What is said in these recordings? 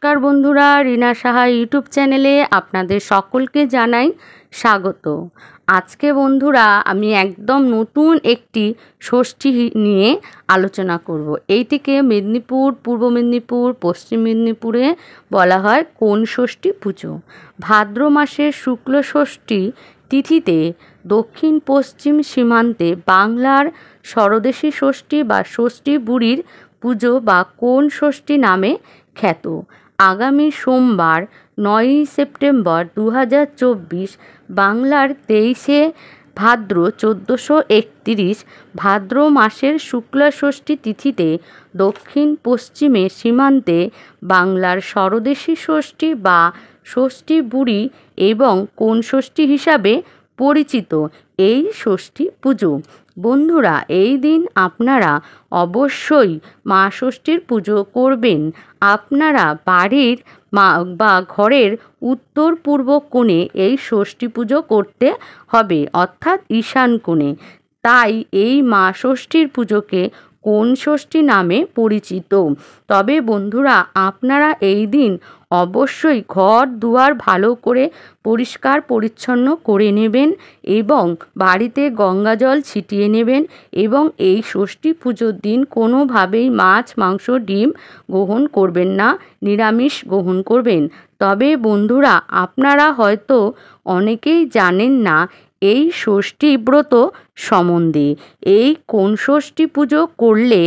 নমস্কার বন্ধুরা, রিনা সাহা ইউটিউব চ্যানেলে আপনাদের সকলকে জানাই স্বাগত। আজকে বন্ধুরা আমি একদম নতুন একটি ষষ্ঠী নিয়ে আলোচনা করব। এইটিকে মেদিনীপুর, পূর্ব মেদিনীপুর, পশ্চিম মেদিনীপুরে বলা হয় কোন ষষ্ঠী পুজো। ভাদ্র মাসের শুক্ল ষষ্ঠী তিথিতে দক্ষিণ পশ্চিম সীমান্তে বাংলার স্বরদেশী ষষ্ঠী বা ষষ্ঠী বুড়ির পুজো বা কোন ষষ্ঠী নামে খ্যাত। আগামী সোমবার 9ই সেপ্টেম্বর 2024 বাংলার 23শে ভাদ্র 1431 ভাদ্র মাসের শুক্লা ষষ্ঠী তিথিতে দক্ষিণ পশ্চিমে সীমান্তে বাংলার স্বরদেশী ষষ্ঠী বা ষষ্ঠী বুড়ি এবং কোন ষষ্ঠী হিসাবে পরিচিত এই ষষ্ঠী পুজো। বন্ধুরা, এই দিন আপনারা অবশ্যই মা ষষ্ঠীর পুজো করবেন। আপনারা বাড়ির বা ঘরের উত্তর পূর্ব কোণে এই ষষ্ঠী পুজো করতে হবে, অর্থাৎ ঈশান কোণে। তাই এই মা ষষ্ঠীর পুজোকে কোন ষষ্ঠী নামে পরিচিত। তবে বন্ধুরা, আপনারা এই দিন অবশ্যই ঘর দুয়ার ভালো করে পরিষ্কার পরিচ্ছন্ন করে নেবেন এবং বাড়িতে গঙ্গা জল ছিটিয়ে নেবেন এবং এই ষষ্ঠী পুজোর দিন কোনোভাবেই মাছ, মাংস, ডিম গ্রহণ করবেন না, নিরামিষ গ্রহণ করবেন। তবে বন্ধুরা, আপনারা হয়তো অনেকেই জানেন না এই ষষ্ঠী ব্রত সম্বন্ধে। এই কোন ষষ্ঠী পুজো করলে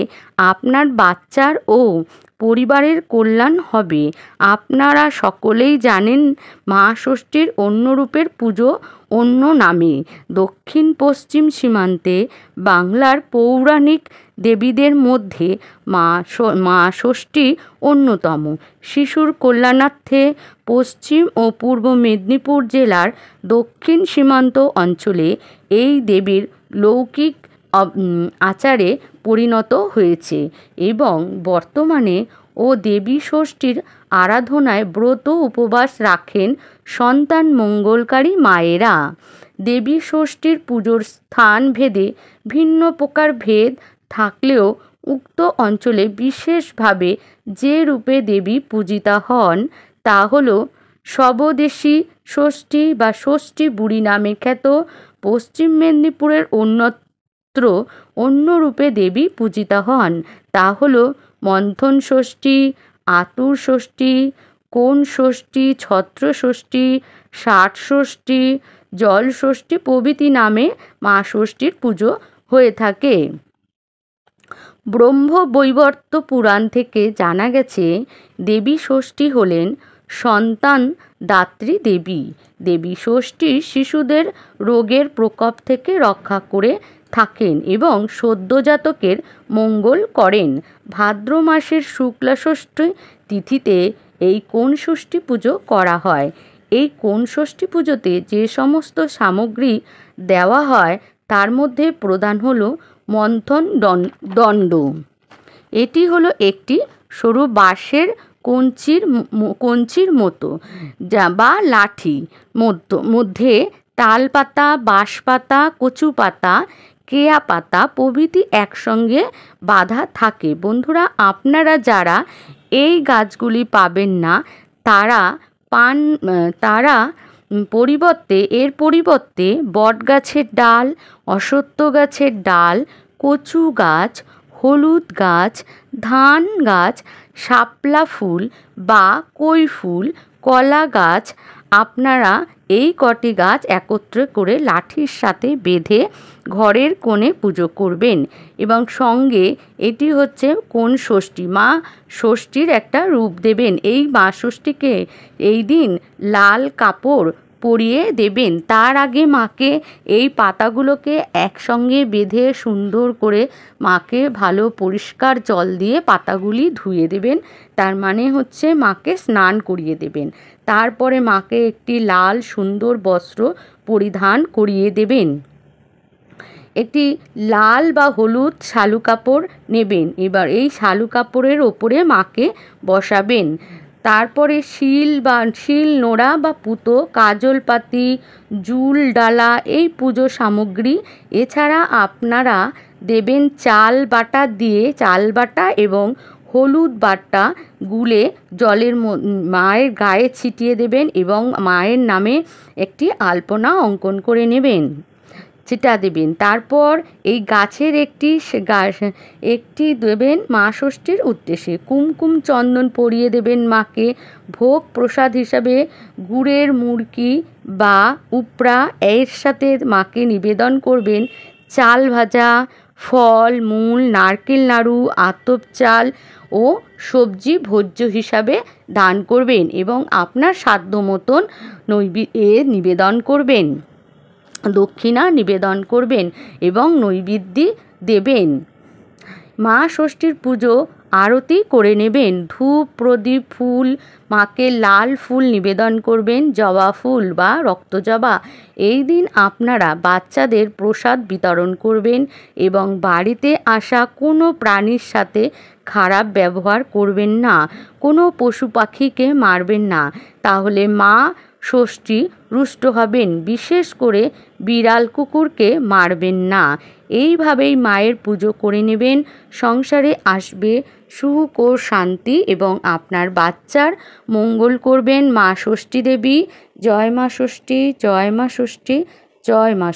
আপনার বাচ্চার ও পরিবারের কল্যাণ হবে। আপনারা সকলেই জানেন মা ষষ্ঠীর অন্য রূপের পুজো অন্য নামে। দক্ষিণ পশ্চিম সীমান্তে বাংলার পৌরাণিক দেবীদের মধ্যে মা ষষ্ঠী অন্যতম। শিশুর কল্যাণার্থে পশ্চিম ও পূর্ব মেদিনীপুর জেলার দক্ষিণ সীমান্ত অঞ্চলে এই দেবীর লৌকিক আচারে পরিণত হয়েছে এবং বর্তমানে ও দেবী ষষ্ঠীর আরাধনায় ব্রত উপবাস রাখেন সন্তান মঙ্গলকারী মায়েরা। দেবী ষষ্ঠীর পুজোর স্থান ভেদে ভিন্ন প্রকার ভেদ থাকলেও উক্ত অঞ্চলে বিশেষভাবে যে রূপে দেবী পূজিতা হন তা হল স্বদেশী ষষ্ঠী বা ষষ্ঠী বুড়ি নামে খ্যাত। পশ্চিম মেদিনীপুরের অন্যত্র অন্য রূপে দেবী পূজিতা হন তা হল মন্থন ষষ্ঠী, আতুর ষষ্ঠী, কোন ষষ্ঠী, ছত্র ষষ্ঠী, ষাট ষষ্ঠী, জল ষষ্ঠী প্রভৃতি নামে মা ষষ্ঠীর পুজো হয়ে থাকে। ব্রহ্মবৈবর্ত পুরাণ থেকে জানা গেছে দেবী ষষ্ঠী হলেন সন্তান দাত্রী দেবী। দেবী ষষ্ঠী শিশুদের রোগের প্রকোপ থেকে রক্ষা করে থাকেন এবং সদ্যোজাতকের মঙ্গল করেন। ভাদ্র মাসের শুক্লা ষষ্ঠী তিথিতে এই কোন ষষ্ঠী পুজো করা হয়। এই কোন ষষ্ঠী পুজোতে যে সমস্ত সামগ্রী দেওয়া হয় তার মধ্যে প্রধান হলো মন্থন দণ্ড। এটি হলো একটি সরু বাঁশের কঞ্চির মতো বা লাঠি, মধ্যে তাল পাতা, বাঁশ পাতা, কচু পাতা, কেয়া পাতা প্রভৃতি একসঙ্গে বাঁধা থাকে। বন্ধুরা, আপনারা যারা এই গাছগুলি পাবেন না তারা এর পরিবর্তে বট গাছের ডাল, অশ্বত্থ গাছের ডাল, কচু গাছ, হলুদ গাছ, ধান গাছ, শাপলা ফুল বা কই ফুল, কলা গাছ, আপনারা এই কটি গাছ একত্রে করে লাঠির সাথে বেঁধে ঘরের কোণে পুজো করবেন এবং সঙ্গে এটি হচ্ছে কোন ষষ্ঠী, মা ষষ্ঠীর একটা রূপ দেবেন। এই মা ষষ্ঠীকে এই দিন লাল কাপড় পরিয়ে দেবেন। তার আগে মাকে এই পাতাগুলোকে একসঙ্গে বেঁধে সুন্দর করে মাকে ভালো পরিষ্কার জল দিয়ে পাতাগুলি ধুয়ে দেবেন। তার মানে হচ্ছে মাকে স্নান করিয়ে দেবেন। তারপরে মাকে একটি লাল সুন্দর বস্ত্র পরিধান করিয়ে দেবেন। একটি লাল বা হলুদ শালু কাপড় নেবেন। এবার এই শালু কাপড়ের ওপরে মাকে বসাবেন। তারপরে শিল নোড়া বা পুতো, কাজলপাতি, জুল ডালা এই পুজো সামগ্রী। এছাড়া আপনারা দেবেন চাল বাটা এবং হলুদ বাটা গুলে জলের মায়ের গায়ে ছিটিয়ে দেবেন এবং মায়ের নামে একটি আলপনা অঙ্কন করে নেবেন, সেটা দেবেন। তারপর এই গাছের একটি দেবেন মা ষষ্ঠীর উদ্দেশ্যে। কুমকুম চন্দন পরিয়ে দেবেন মাকে। ভোগ প্রসাদ হিসাবে গুড়ের মুড়কি বা উপড়া এর সাথে মাকে নিবেদন করবেন। চাল ভাজা, ফল মূল, নারকেল নাড়ু, আতপ চাল ও সবজি ভোজ্য হিসাবে দান করবেন এবং আপনার সাধ্য মতন নিবেদন করবেন, দক্ষিণা নিবেদন করবেন এবং নৈবেদ্য দেবেন। মা ষষ্ঠীর পুজো আরতি করে নেবেন। ধূপ প্রদীপ ফুল, মাকে লাল ফুল নিবেদন করবেন, জবা ফুল বা রক্তজবা। এই দিন আপনারা বাচ্চাদের প্রসাদ বিতরণ করবেন এবং বাড়িতে আসা কোনো প্রাণীর সাথে খারাপ ব্যবহার করবেন না, কোনো পশু পাখিকে মারবেন না, তাহলে মা ষষ্ঠী রুষ্ট হবেন। বিশেষ করে বিড়াল কুকুরকে মারবেন না। এইভাবেই মায়ের পুজো করে নেবেন। সংসারে আসবে সুখ ও শান্তি এবং আপনার বাচ্চার মঙ্গল করবেন মা ষষ্ঠী দেবী। জয় মা ষষ্ঠী, জয় মা ষষ্ঠী, জয় মা।